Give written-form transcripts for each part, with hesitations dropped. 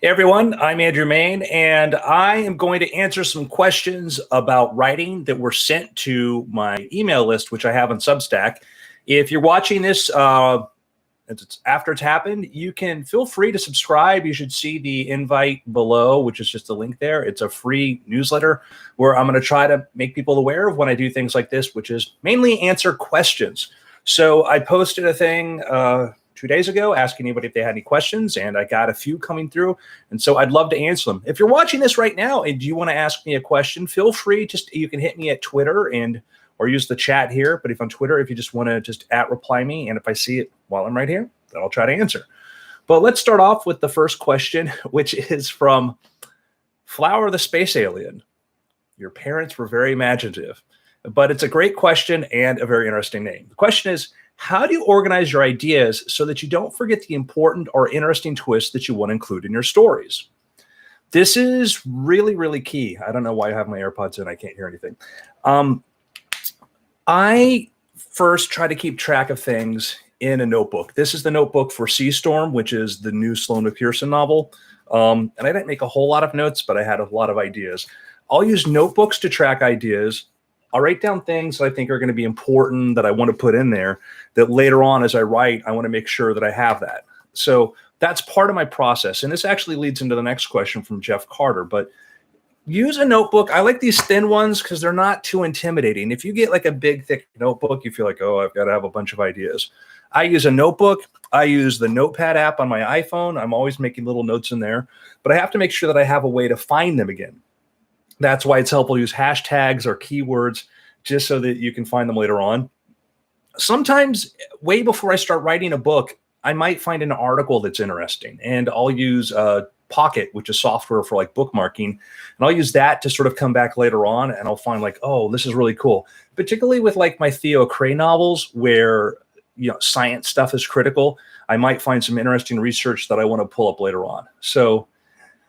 Hey everyone, I'm Andrew Main, and I am going to answer some questions about writing that were sent to my email list, which I have on Substack. If you're watching this after it's happened, you can feel free to subscribe. You should see the invite below, which is just a link there. It's a free newsletter where I'm going to try to make people aware of when I do things like this, which is mainly answer questions. So I posted a thing 2 days ago asking anybody if they had any questions, and I got a few coming through, and so I'd love to answer them. If you're watching this right now and you want to ask me a question, feel free. You can hit me at Twitter or use the chat here. But if on Twitter, if you just want to just @reply me, and if I see it while I'm right here, then I'll try to answer. But let's start off with the first question, which is from Flower the Space Alien. Your parents were very imaginative, but it's a great question and a very interesting name. The question is, how do you organize your ideas so that you don't forget the important or interesting twists that you want to include in your stories? This is really, really key. I don't know why I have my AirPods in. I can't hear anything. I first try to keep track of things in a notebook. This is the notebook for Sea Storm, which is the new Sloane McPherson novel. And I didn't make a whole lot of notes, but I had a lot of ideas. I'll use notebooks to track ideas. I'll write down things that I think are going to be important that I want to put in there that later on as I write, I want to make sure that I have that. So that's part of my process. And this actually leads into the next question from Jeff Carter. But use a notebook. I like these thin ones because they're not too intimidating. If you get like a big, thick notebook, you feel like, oh, I've got to have a bunch of ideas. I use a notebook. I use the Notepad app on my iPhone. I'm always making little notes in there. But I have to make sure that I have a way to find them again. That's why it's helpful to use hashtags or keywords just so that you can find them later on. Sometimes, way before I start writing a book, I might find an article that's interesting, and I'll use Pocket, which is software for like bookmarking, and I'll use that to sort of come back later on, and I'll find like, oh, this is really cool. Particularly with like my Theo Cray novels, where science stuff is critical, I might find some interesting research that I want to pull up later on. So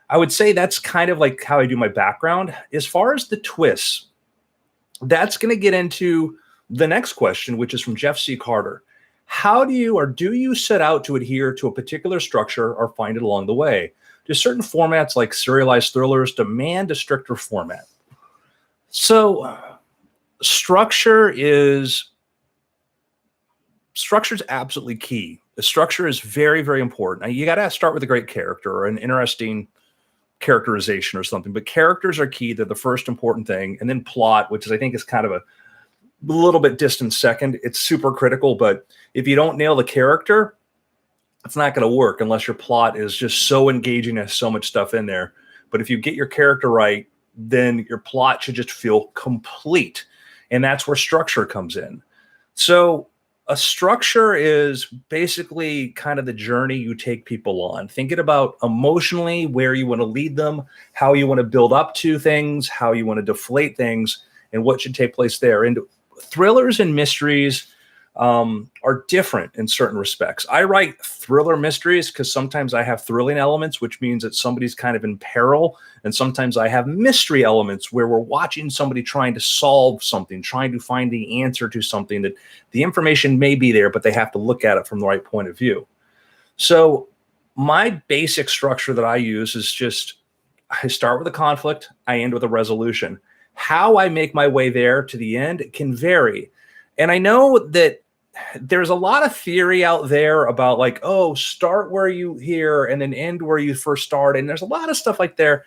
I would say that's kind of like how I do my background. As far as the twists, that's going to get into the next question, which is from Jeff C. Carter. How do you set out to adhere to a particular structure or find it along the way? Do certain formats like serialized thrillers demand a stricter format? So structure is absolutely key. The structure is very, very important. Now, you got to start with a great character or an interesting characterization or something, but characters are key. They're the first important thing. And then plot, which I think is kind of a little bit distant second. It's super critical, but if you don't nail the character, it's not going to work unless your plot is just so engaging and has so much stuff in there. But if you get your character right, then your plot should just feel complete. And that's where structure comes in. So a structure is basically kind of the journey you take people on. Thinking about emotionally where you want to lead them, how you want to build up to things, how you want to deflate things, and what should take place there. And thrillers and mysteries are different in certain respects. I write thriller mysteries because sometimes I have thrilling elements, which means that somebody's kind of in peril. And sometimes I have mystery elements where we're watching somebody trying to solve something, trying to find the answer to something that the information may be there, but they have to look at it from the right point of view. So my basic structure that I use is just, I start with a conflict, I end with a resolution. How I make my way there to the end can vary. And I know that there's a lot of theory out there about like, oh, start where you here and then end where you first start. And there's a lot of stuff like there.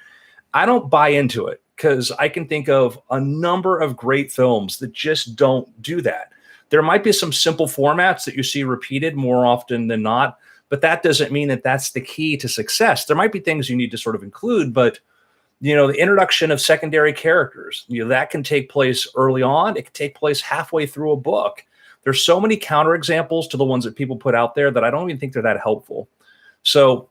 I don't buy into it because I can think of a number of great films that just don't do that. There might be some simple formats that you see repeated more often than not, but that doesn't mean that that's the key to success. There might be things you need to sort of include, but the introduction of secondary characters, that can take place early on. It can take place halfway through a book. There's so many counterexamples to the ones that people put out there that I don't even think they're that helpful. So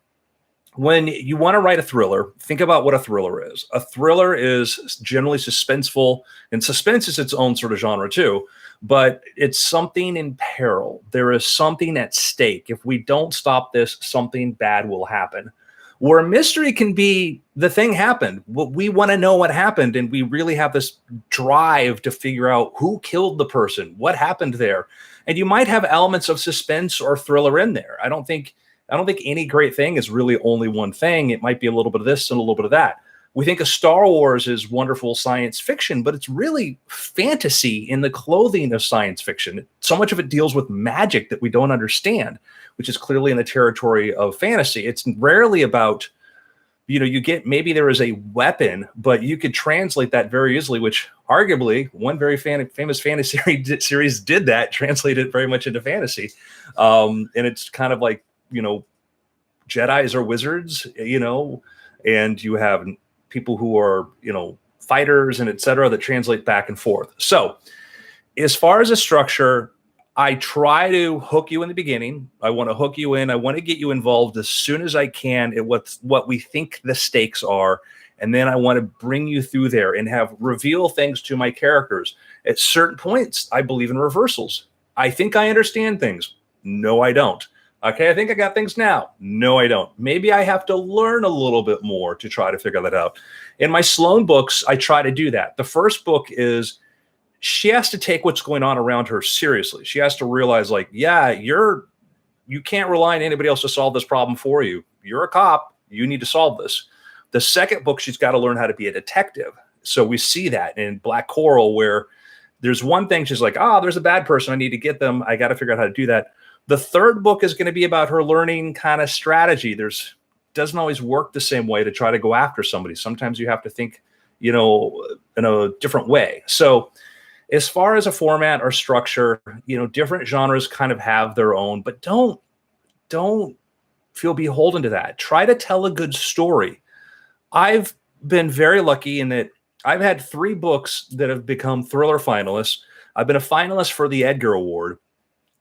when you want to write a thriller, think about what a thriller is. A thriller is generally suspenseful, and suspense is its own sort of genre too, but it's something in peril. There is something at stake. If we don't stop this, something bad will happen. Where a mystery can be the thing happened. We want to know what happened, and we really have this drive to figure out who killed the person, what happened there. And you might have elements of suspense or thriller in there. I don't think I don't think any great thing is really only one thing. It might be a little bit of this and a little bit of that. We think of Star Wars as wonderful science fiction, but it's really fantasy in the clothing of science fiction. So much of it deals with magic that we don't understand, which is clearly in the territory of fantasy. It's rarely about, you get, maybe there is a weapon, but you could translate that very easily, which arguably one very famous fantasy series did that, translated very much into fantasy. And it's kind of like, Jedis are wizards, and you have people who are, fighters and et cetera, that translate back and forth. So as far as a structure, I try to hook you in the beginning. I want to hook you in. I want to get you involved as soon as I can at what we think the stakes are. And then I want to bring you through there and reveal things to my characters. At certain points, I believe in reversals. I think I understand things. No, I don't. Okay, I think I got things now. No, I don't. Maybe I have to learn a little bit more to try to figure that out. In my Sloane books, I try to do that. The first book is she has to take what's going on around her seriously. She has to realize, like, yeah, you can't rely on anybody else to solve this problem for you. You're a cop. You need to solve this. The second book, she's got to learn how to be a detective. So we see that in Black Coral, where there's one thing she's like, there's a bad person. I need to get them. I got to figure out how to do that. The third book is going to be about her learning kind of strategy. Doesn't always work the same way to try to go after somebody. Sometimes you have to think, in a different way. So as far as a format or structure, different genres kind of have their own, but don't feel beholden to that. Try to tell a good story. I've been very lucky in that I've had 3 books that have become thriller finalists. I've been a finalist for the Edgar Award,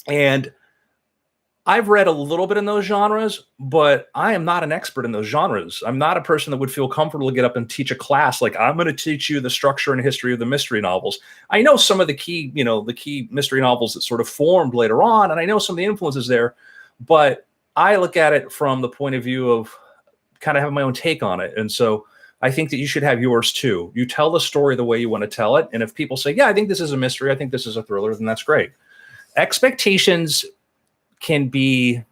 and I've read a little bit in those genres, but I am not an expert in those genres. I'm not a person that would feel comfortable to get up and teach a class. Like, I'm going to teach you the structure and history of the mystery novels. I know some of the key mystery novels that sort of formed later on, and I know some of the influences there, but I look at it from the point of view of kind of having my own take on it. And so I think that you should have yours too. You tell the story the way you want to tell it. And if people say, yeah, I think this is a mystery, I think this is a thriller, then that's great. Expectations can be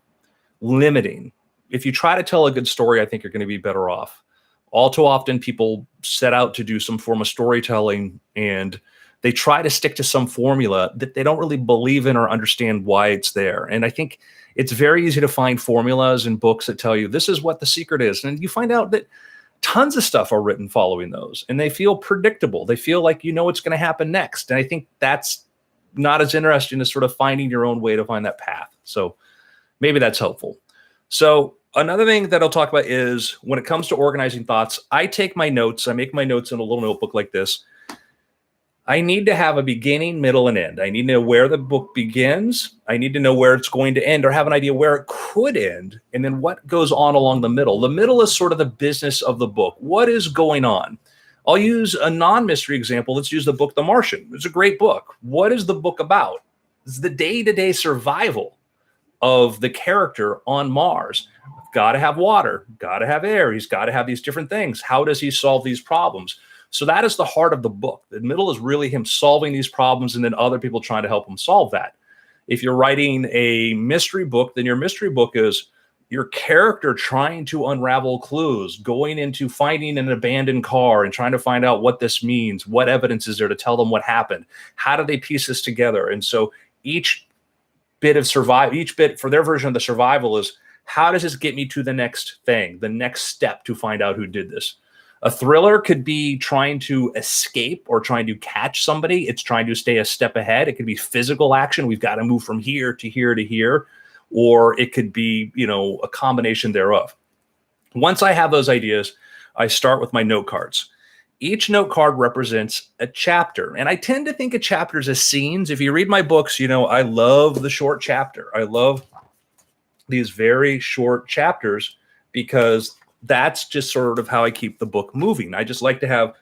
limiting. If you try to tell a good story, I think you're going to be better off. All too often, people set out to do some form of storytelling and they try to stick to some formula that they don't really believe in or understand why it's there. And I think it's very easy to find formulas in books that tell you this is what the secret is. And you find out that tons of stuff are written following those, and they feel predictable. They feel like what's going to happen next. And I think that's not as interesting as sort of finding your own way to find that path. So maybe that's helpful. So another thing that I'll talk about is when it comes to organizing thoughts, I take my notes. I make my notes in a little notebook like this. I need to have a beginning, middle, and end. I need to know where the book begins. I need to know where it's going to end, or have an idea where it could end, and then what goes on along the middle. The middle is sort of the business of the book. What is going on? I'll use a non-mystery example. Let's use the book The Martian. It's a great book. What is the book about? It's the day-to-day survival of the character on Mars. Got to have water, got to have air. He's got to have these different things. How does he solve these problems? So that is the heart of the book. The middle is really him solving these problems and then other people trying to help him solve that. If you're writing a mystery book, then your mystery book is your character trying to unravel clues, going into finding an abandoned car and trying to find out what this means, what evidence is there to tell them what happened, how do they piece this together? And so each bit for their version of the survival is, how does this get me to the next thing, the next step to find out who did this? A thriller could be trying to escape or trying to catch somebody. It's trying to stay a step ahead. It could be physical action. We've got to move from here to here to here. Or it could be, a combination thereof. Once I have those ideas, I start with my note cards. Each note card represents a chapter. And I tend to think of chapters as scenes. If you read my books, I love the short chapter. I love these very short chapters because that's just sort of how I keep the book moving. I just like to have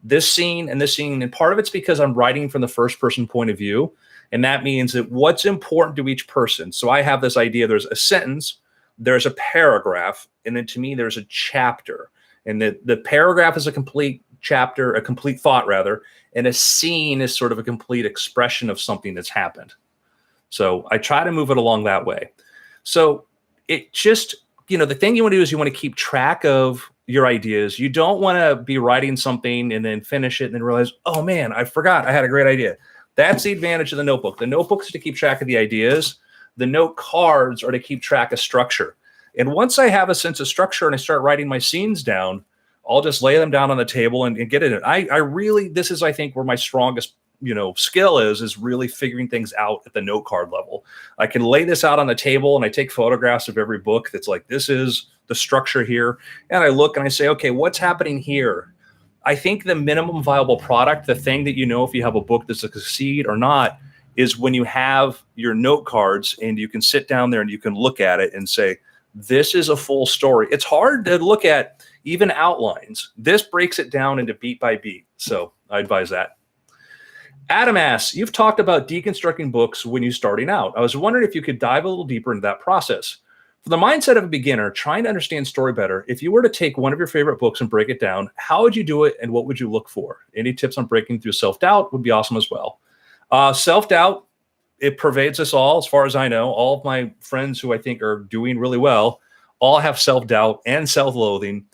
this scene and this scene. And part of it's because I'm writing from the first person point of view. And that means that what's important to each person. So I have this idea, there's a sentence, there's a paragraph, and then to me, there's a chapter. And the paragraph is a complete chapter, a complete thought rather, and a scene is sort of a complete expression of something that's happened. So I try to move it along that way. So it just, the thing you want to do is you want to keep track of your ideas. You don't want to be writing something and then finish it and then realize, oh man, I forgot I had a great idea. That's the advantage of the notebook. The notebook is to keep track of the ideas. The note cards are to keep track of structure. And once I have a sense of structure and I start writing my scenes down, I'll just lay them down on the table and get in it. I really, this is, I think, where my strongest skill is really figuring things out at the note card level. I can lay this out on the table and I take photographs of every book that's like, this is the structure here. And I look and I say, okay, what's happening here? I think the minimum viable product, the thing that if you have a book that's a succeed or not, is when you have your note cards and you can sit down there and you can look at it and say, this is a full story. It's hard to look at even outlines. This breaks it down into beat by beat. So I advise that. Adam asks, you've talked about deconstructing books when you're starting out. I was wondering if you could dive a little deeper into that process. For the mindset of a beginner trying to understand story better, if you were to take one of your favorite books and break it down, how would you do it and what would you look for? Any tips on breaking through self-doubt would be awesome as well. Self-doubt, it pervades us all, as far as I know. All of my friends who I think are doing really well all have self-doubt and self-loathing,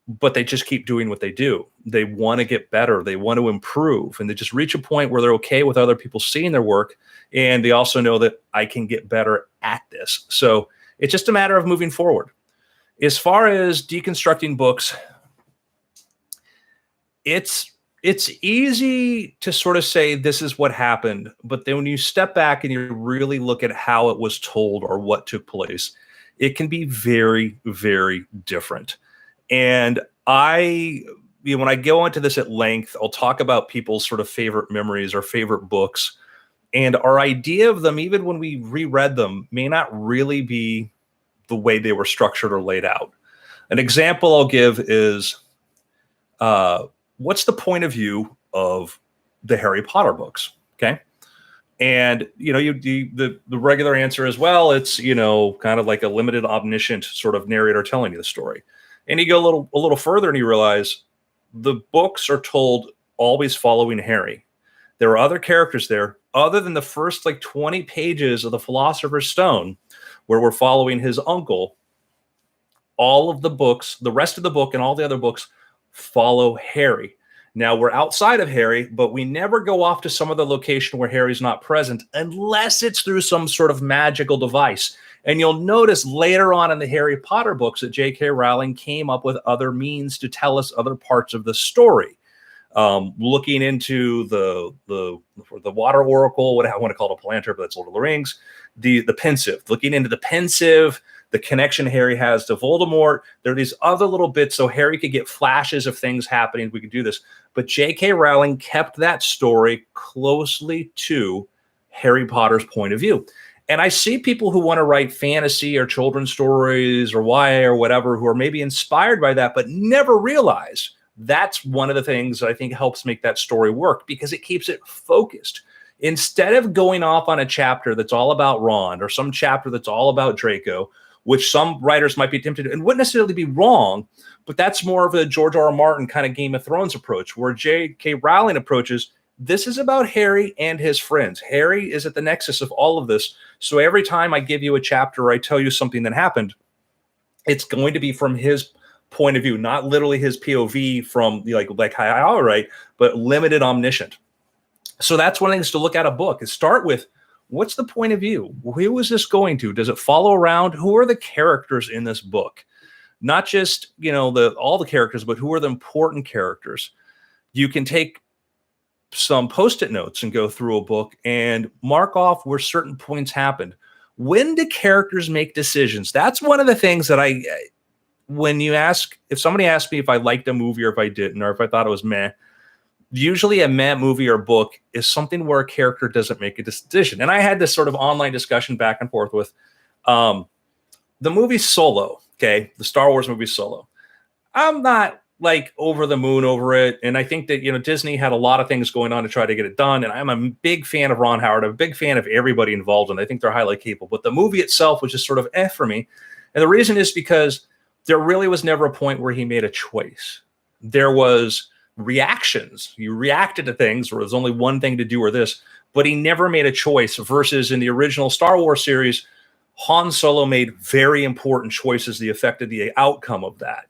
but they just keep doing what they do. They want to get better. They want to improve. And they just reach a point where they're okay with other people seeing their work. And they also know that I can get better at this. So it's just a matter of moving forward. As far as deconstructing books, it's easy to sort of say this is what happened. But then when you step back and you really look at how it was told or what took place, it can be very, very different. And when I go into this at length, I'll talk about people's sort of favorite memories or favorite books. And our idea of them, even when we reread them, may not really be the way they were structured or laid out. An example I'll give is, what's the point of view of the Harry Potter books? Okay. And, the regular answer is, well, it's, kind of like a limited omniscient sort of narrator telling you the story. And you go a little further and you realize the books are told always following Harry. There are other characters there other than the first 20 pages of the Philosopher's Stone, where we're following his uncle. All of the books, the rest of the book and all the other books follow Harry. Now we're outside of Harry, but we never go off to some other location where Harry's not present unless it's through some sort of magical device. And you'll notice later on in the Harry Potter books that J.K. Rowling came up with other means to tell us other parts of the story. Looking into the water oracle, what I want to call it, a Palantir, but that's Lord of the Rings, the Pensieve, looking into the Pensieve, the connection Harry has to Voldemort. There are these other little bits so Harry could get flashes of things happening. We could do this. But J.K. Rowling kept that story closely to Harry Potter's point of view. And I see people who want to write fantasy or children's stories or YA or whatever who are maybe inspired by that, but never realize that's one of the things that I think helps make that story work, because it keeps it focused. Instead of going off on a chapter that's all about Ron or some chapter that's all about Draco, which some writers might be tempted to, and wouldn't necessarily be wrong, but that's more of a George R. R. Martin kind of Game of Thrones approach, where J.K. Rowling approaches, this is about Harry and his friends. Harry is at the nexus of all of this. So every time I give you a chapter or I tell you something that happened, it's going to be from his point of view, not literally his POV from like how I write, but limited omniscient. So that's one of the things to look at a book is start with, what's the point of view? Who is this going to? Does it follow around? Who are the characters in this book? Not just, all the characters, but who are the important characters? You can take some Post-it notes and go through a book and mark off where certain points happened. When do characters make decisions? That's one of the things that if somebody asked me if I liked a movie or if I didn't, or if I thought it was meh, usually a meh movie or book is something where a character doesn't make a decision. And I had this sort of online discussion back and forth with the movie Solo, okay, the Star Wars movie Solo. I'm not over the moon over it. And I think that, Disney had a lot of things going on to try to get it done. And I'm a big fan of Ron Howard. I'm a big fan of everybody involved. And I think they're highly capable. But the movie itself was just sort of for me. And the reason is because there really was never a point where he made a choice. There was reactions. You reacted to things where there's only one thing to do or this, but he never made a choice, versus in the original Star Wars series, Han Solo made very important choices that affected the outcome of that.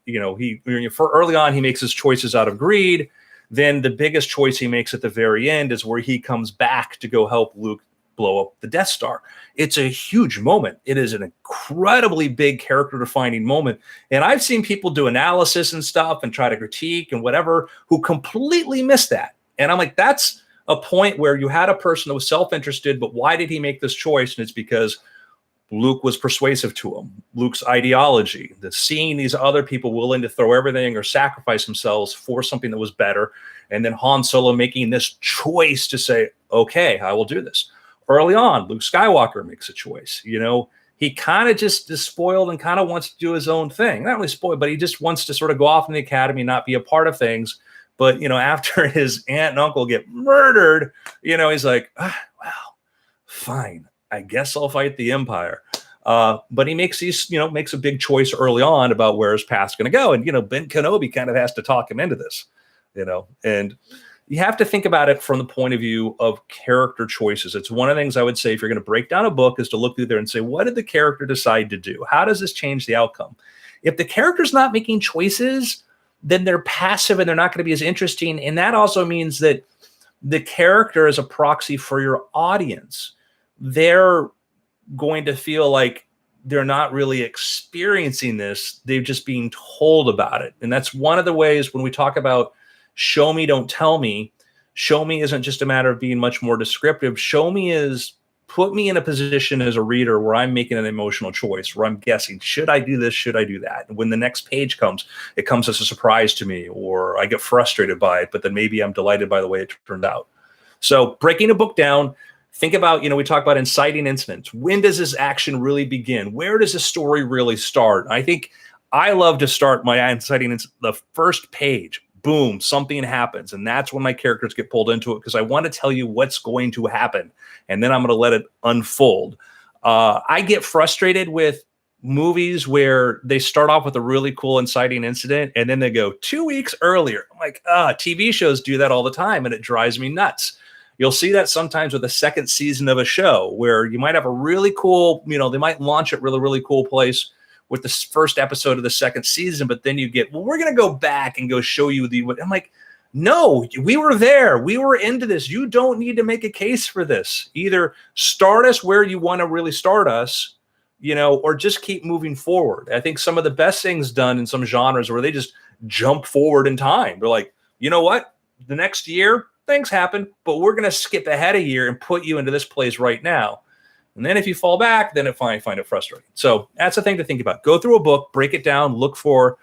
For early on, he makes his choices out of greed. Then the biggest choice he makes at the very end is where he comes back to go help Luke blow up the Death Star. It's a huge moment. It is an incredibly big character defining moment. And I've seen people do analysis and stuff and try to critique and whatever who completely miss that. And I'm like, that's a point where you had a person that was self-interested, but why did he make this choice? And it's because Luke was persuasive to him. Luke's ideology, the seeing these other people willing to throw everything or sacrifice themselves for something that was better. And then Han Solo making this choice to say, okay, I will do this. Early on, Luke Skywalker makes a choice. He kind of just is spoiled and kind of wants to do his own thing. Not really spoiled, but he just wants to sort of go off in the academy, not be a part of things. But, after his aunt and uncle get murdered, he's like, well, fine. I guess I'll fight the Empire. But he makes makes a big choice early on about where his path's going to go. And, Ben Kenobi kind of has to talk him into this, and you have to think about it from the point of view of character choices. It's one of the things I would say if you're going to break down a book is to look through there and say, what did the character decide to do? How does this change the outcome? If the character's not making choices, then they're passive and they're not going to be as interesting. And that also means that the character is a proxy for your audience. They're going to feel like they're not really experiencing this. They're just being told about it. And that's one of the ways when we talk about show me, don't tell me. Show me isn't just a matter of being much more descriptive. Show me is put me in a position as a reader where I'm making an emotional choice, where I'm guessing, should I do this? Should I do that? And when the next page comes, it comes as a surprise to me, or I get frustrated by it, but then maybe I'm delighted by the way it turned out. So breaking a book down, think about, we talk about inciting incidents. When does this action really begin? Where does the story really start? I think I love to start my inciting incident, the first page. Boom, something happens. And that's when my characters get pulled into it because I want to tell you what's going to happen. And then I'm going to let it unfold. I get frustrated with movies where they start off with a really cool inciting incident and then they go 2 weeks earlier. I'm like, TV shows do that all the time and it drives me nuts. You'll see that sometimes with the second season of a show where you might have a really cool, they might launch at really, really cool place with the first episode of the second season, but then you get, well, we're going to go back and go show you I'm like, no, we were there. We were into this. You don't need to make a case for this. Either start us where you want to really start us, or just keep moving forward. I think some of the best things done in some genres where they just jump forward in time. They're like, you know what? The next year, things happen, but we're going to skip ahead a year and put you into this place right now. And then if you fall back, then I find it frustrating. So that's the thing to think about. Go through a book, break it down, look for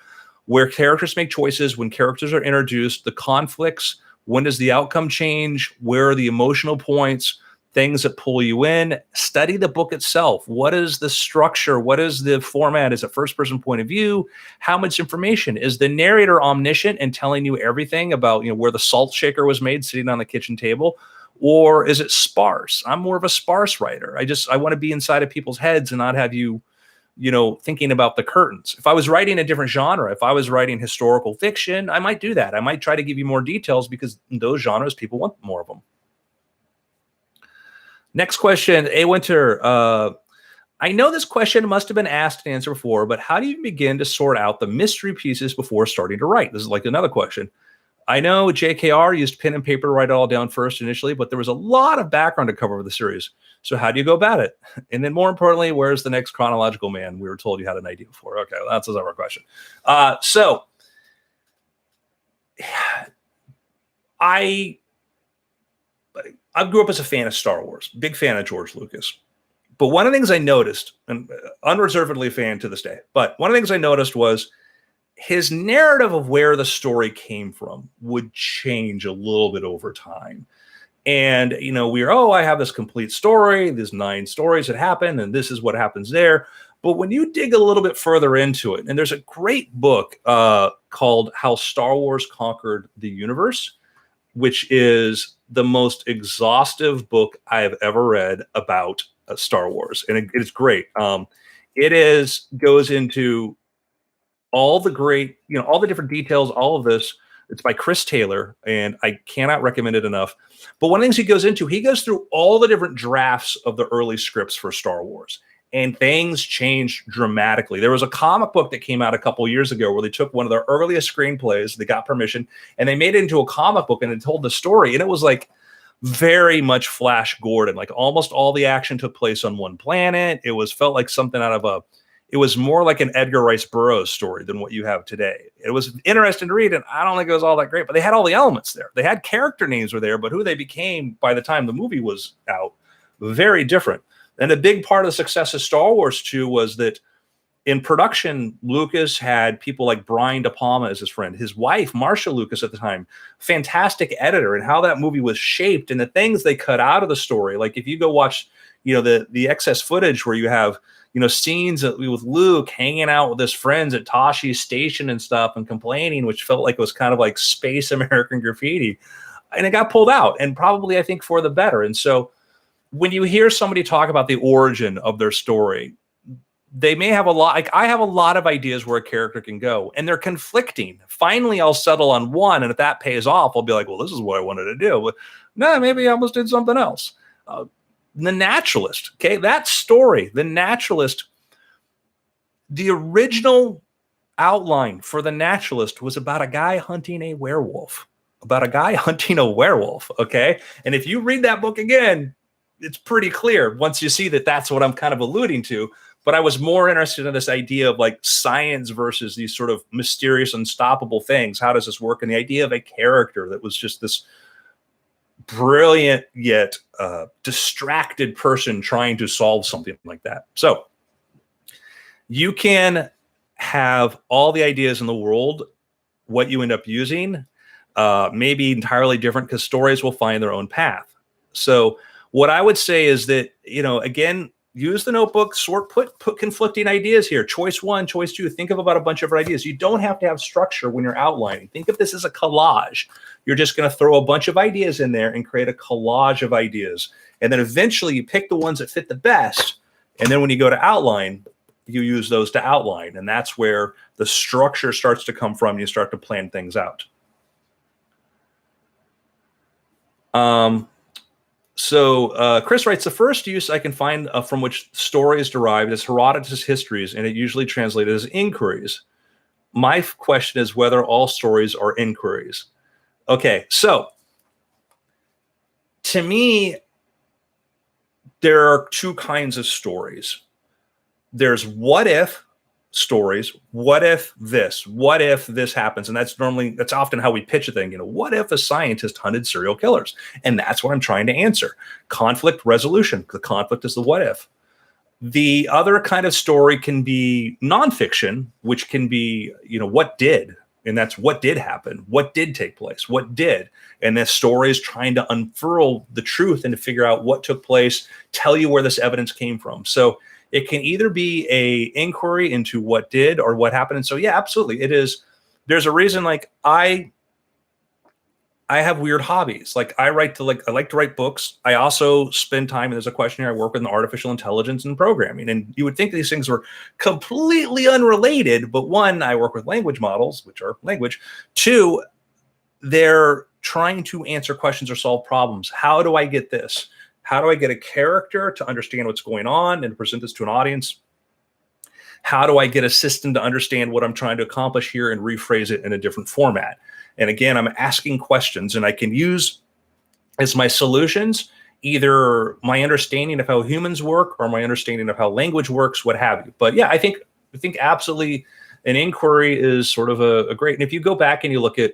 where characters make choices, when characters are introduced, the conflicts, when does the outcome change, where are the emotional points, things that pull you in. Study the book itself. What is the structure? What is the format? Is it first-person point of view? How much information? Is the narrator omniscient and telling you everything about where the salt shaker was made sitting on the kitchen table? Or is it sparse? I'm more of a sparse writer. I want to be inside of people's heads and not have you, thinking about the curtains. If I was writing a different genre, if I was writing historical fiction, I might do that. I might try to give you more details because in those genres, people want more of them. Next question, A. Winter. I know this question must have been asked and answered before, but how do you begin to sort out the mystery pieces before starting to write? This is like another question. I know JKR used pen and paper to write it all down first initially, but there was a lot of background to cover with the series. So how do you go about it? And then more importantly, where's the next chronological man? We were told you had an idea before. Okay, well, that's our question. So I grew up as a fan of Star Wars, big fan of George Lucas. But one of the things I noticed, and unreservedly a fan to this day, but one of the things I noticed was his narrative of where the story came from would change a little bit over time. And, I have this complete story, there's 9 stories that happen, and this is what happens there. But when you dig a little bit further into it, and there's a great book called How Star Wars Conquered the Universe, which is the most exhaustive book I have ever read about Star Wars. And it's great. It goes into all the great, all the different details, all of this. It's by Chris Taylor, and I cannot recommend it enough. But one of the things he goes through all the different drafts of the early scripts for Star Wars. and things changed dramatically. There was a comic book that came out a couple years ago where they took one of their earliest screenplays, they got permission, and they made it into a comic book and it told the story. And it was like very much Flash Gordon. Like almost all the action took place on one planet. It was felt like something out of it was more like an Edgar Rice Burroughs story than what you have today. It was interesting to read, and I don't think it was all that great, but they had all the elements there. They had character names were there, but who they became by the time the movie was out, very different. And a big part of the success of Star Wars 2 was that in production, Lucas had people like Brian De Palma as his friend, his wife, Marcia Lucas at the time, fantastic editor, and how that movie was shaped and the things they cut out of the story. Like if you go watch, the excess footage where you have, scenes with Luke hanging out with his friends at Toshi's station and stuff and complaining, which felt like it was kind of like space American Graffiti. And it got pulled out, and probably, I think, for the better. And so when you hear somebody talk about the origin of their story, they may have a lot. Like I have a lot of ideas where a character can go, and they're conflicting. Finally, I'll settle on one, and if that pays off, I'll be like, well, this is what I wanted to do. But no, maybe I almost did something else. The Naturalist, okay, that story, The Naturalist, the original outline for The Naturalist was about a guy hunting a werewolf, okay? And if you read that book again, it's pretty clear once you see that that's what I'm kind of alluding to. But I was more interested in this idea of like science versus these sort of mysterious, unstoppable things. How does this work? And the idea of a character that was just this brilliant yet distracted person trying to solve something like that. So you can have all the ideas in the world. What you end up using may be entirely different because stories will find their own path. So what I would say is that, again, use the notebook, put conflicting ideas here. Choice one, choice two. Think about a bunch of ideas. You don't have to have structure when you're outlining. Think of this as a collage. You're just going to throw a bunch of ideas in there and create a collage of ideas. And then eventually you pick the ones that fit the best. And then when you go to outline, you use those to outline. And that's where the structure starts to come from. You start to plan things out. So Chris writes, the first use I can find from which story is derived is Herodotus' histories, and it usually translated as inquiries. My question is whether all stories are inquiries. Okay, so to me, there are two kinds of stories. There's what if stories. What if this happens? And that's often how we pitch a thing. What if a scientist hunted serial killers? And that's what I'm trying to answer. Conflict resolution. The conflict is the what if. The other kind of story can be nonfiction, which can be, what did, and that's what did happen, what did take place, what did. And this story is trying to unfurl the truth and to figure out what took place, tell you where this evidence came from. So it can either be a inquiry into what did or what happened. And so, yeah, absolutely. It is. There's a reason, like I have weird hobbies. Like I like to write books. I also spend time, and there's a question here, I work with artificial intelligence and programming. And you would think these things were completely unrelated, but one, I work with language models, which are language. Two, they're trying to answer questions or solve problems. How do I get this? How do I get a character to understand what's going on and present this to an audience? How do I get a system to understand what I'm trying to accomplish here and rephrase it in a different format? And again, I'm asking questions, and I can use as my solutions either my understanding of how humans work or my understanding of how language works, what have you. But yeah, I think absolutely an inquiry is sort of a great. And if you go back and you look at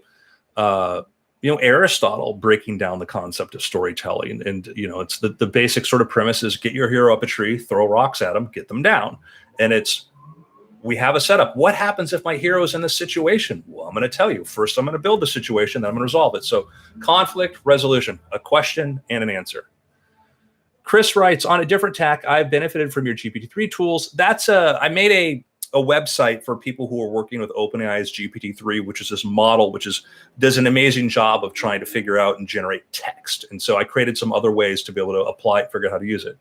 Aristotle breaking down the concept of storytelling, and it's the basic sort of premise is get your hero up a tree, throw rocks at them, get them down. And we have a setup. What happens if my hero is in this situation? Well, I'm going to tell you. First, I'm going to build the situation, then I'm going to resolve it. So conflict resolution, a question and an answer. Chris writes, on a different tack, I've benefited from your GPT-3 tools. I made a website for people who are working with OpenAI's GPT-3, which is this model which does an amazing job of trying to figure out and generate text. And so I created some other ways to be able to apply it, figure out how to use it.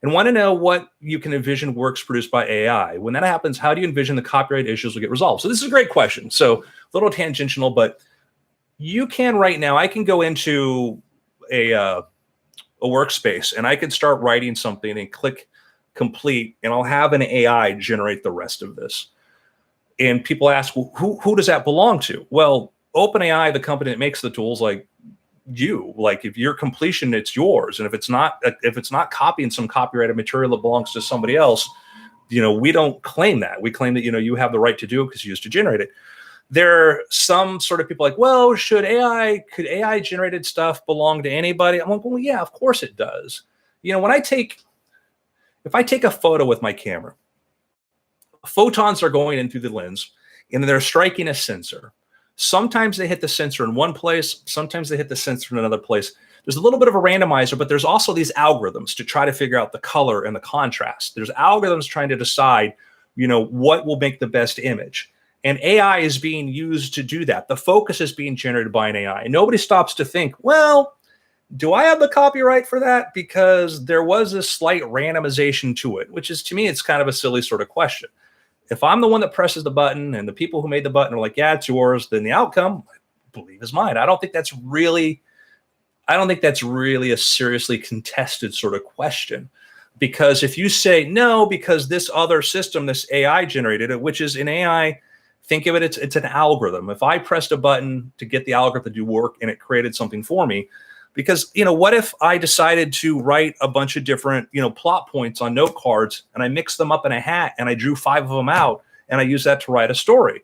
And want to know what you can envision works produced by AI. When that happens, how do you envision the copyright issues will get resolved? So this is a great question. So a little tangential, but you can right now, I can go into a a workspace, and I could start writing something and click complete, and I'll have an AI generate the rest of this. And people ask, well, who does that belong to? Well, OpenAI, the company that makes the tools, like you, like if you're completion, it's yours. And if it's not copying some copyrighted material that belongs to somebody else, we don't claim that. We claim that, you have the right to do it because you used to generate it. There are some sort of people like, well, could AI generated stuff belong to anybody? I'm like, well, yeah, of course it does. If I take a photo with my camera, photons are going in through the lens and they're striking a sensor. Sometimes they hit the sensor in one place, sometimes they hit the sensor in another place. There's a little bit of a randomizer, but there's also these algorithms to try to figure out the color and the contrast. There's algorithms trying to decide, what will make the best image. And AI is being used to do that. The focus is being generated by an AI. And nobody stops to think, well, do I have the copyright for that? Because there was a slight randomization to it, which is, to me, it's kind of a silly sort of question. If I'm the one that presses the button and the people who made the button are like, yeah, it's yours, then the outcome, I believe, is mine. I don't think that's really a seriously contested sort of question. Because if you say no, because this other system, this AI generated it, which is an AI, think of it, it's an algorithm. If I pressed a button to get the algorithm to do work and it created something for me, because, what if I decided to write a bunch of different, plot points on note cards and I mixed them up in a hat and I drew 5 of them out and I used that to write a story?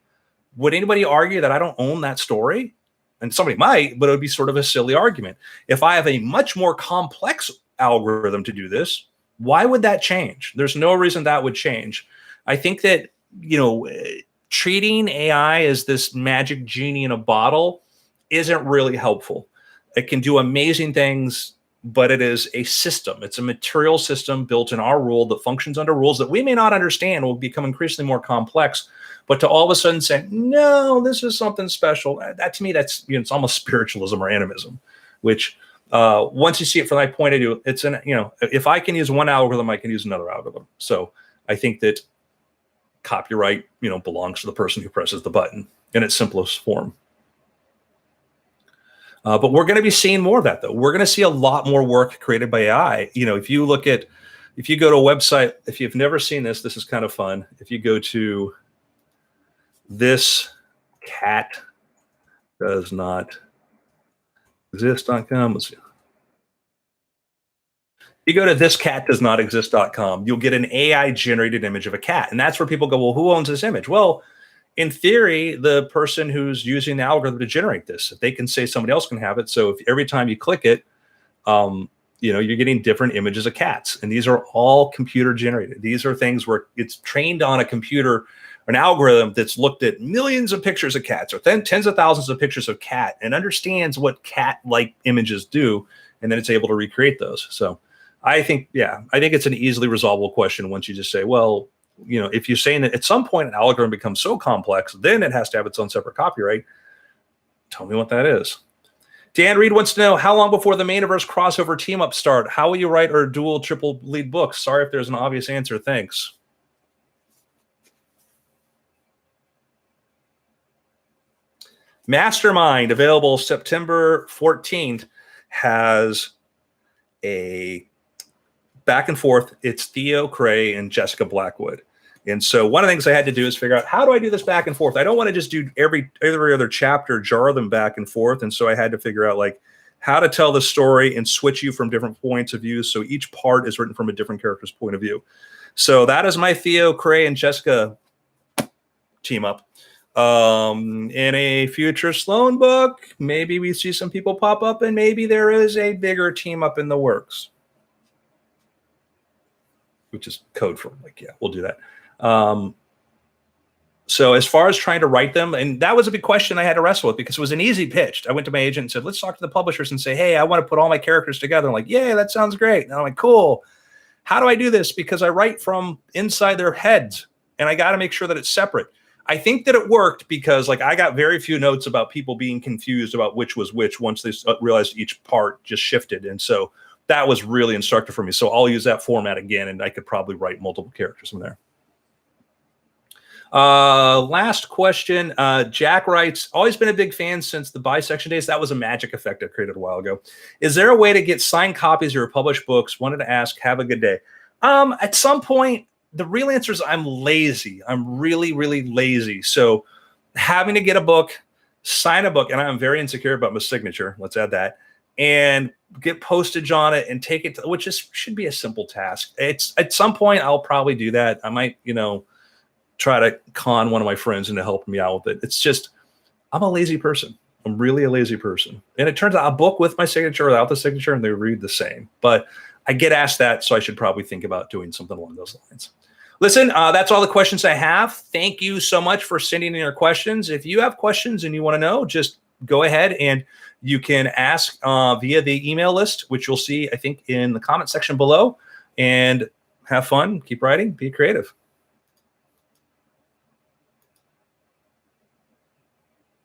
Would anybody argue that I don't own that story? And somebody might, but it would be sort of a silly argument. If I have a much more complex algorithm to do this, why would that change? There's no reason that would change. I think that, treating AI as this magic genie in a bottle isn't really helpful. It can do amazing things, but it is a system. It's a material system built in our world that functions under rules that we may not understand, will become increasingly more complex. But to all of a sudden say, no, this is something special, that to me, that's, it's almost spiritualism or animism, which once you see it from that point of view, it's if I can use one algorithm, I can use another algorithm. So I think that copyright, belongs to the person who presses the button in its simplest form. But we're going to be seeing more of that, though. We're going to see a lot more work created by AI. If you go to a website, if you've never seen this is kind of fun. If you go to this cat does not exist.com, let's see. You go to thiscatdoesnotexist.com, you'll get an AI generated image of a cat. And that's where people go, well, who owns this image? Well, in theory, the person who's using the algorithm to generate this, if they can say somebody else can have it. So if every time you click it, you're getting different images of cats. And these are all computer generated. These are things where it's trained on a computer, an algorithm that's looked at millions of pictures of cats or tens of thousands of pictures of cat and understands what cat-like images do. And then it's able to recreate those. So I think it's an easily resolvable question once you just say, well, if you're saying that at some point an algorithm becomes so complex, then it has to have its own separate copyright. Tell me what that is. Dan Reed wants to know, how long before the Maniverse crossover team up start? How will you write or dual triple lead books? Sorry if there's an obvious answer. Thanks. Mastermind, available September 14th, has a back and forth. It's Theo Cray and Jessica Blackwood. And so one of the things I had to do is figure out, how do I do this back and forth? I don't want to just do every other chapter, jar them back and forth. And so I had to figure out how to tell the story and switch you from different points of view. So each part is written from a different character's point of view. So that is my Theo Cray and Jessica team up. In a future Sloan book, maybe we see some people pop up and maybe there is a bigger team up in the works. Which is code for we'll do that. So as far as trying to write them, and that was a big question I had to wrestle with because it was an easy pitch. I went to my agent and said, let's talk to the publishers and say, hey, I want to put all my characters together. I'm like, yeah, that sounds great. And I'm like, cool. How do I do this? Because I write from inside their heads and I got to make sure that it's separate. I think that it worked because I got very few notes about people being confused about which was which once they realized each part just shifted. And so that was really instructive for me. So I'll use that format again, and I could probably write multiple characters from there. Last question. Jack writes, always been a big fan since the bisection days. That was a magic effect I created a while ago. Is there a way to get signed copies of your published books? Wanted to ask. Have a good day. At some point, the real answer is I'm lazy. I'm really, really lazy. So having to get a book, sign a book, and I'm very insecure about my signature. Let's add that. And get postage on it and take it to, which should be a simple task. It's at some point I'll probably do that. I might, try to con one of my friends into helping me out with it. It's just, I'm a lazy person. I'm really a lazy person. And it turns out a book with my signature or without the signature, and they read the same. But I get asked that, so I should probably think about doing something along those lines. Listen, that's all the questions I have. Thank you so much for sending in your questions. If you have questions and you want to know, just go ahead and you can ask via the email list, which you'll see, I think, in the comment section below. And have fun, keep writing, be creative.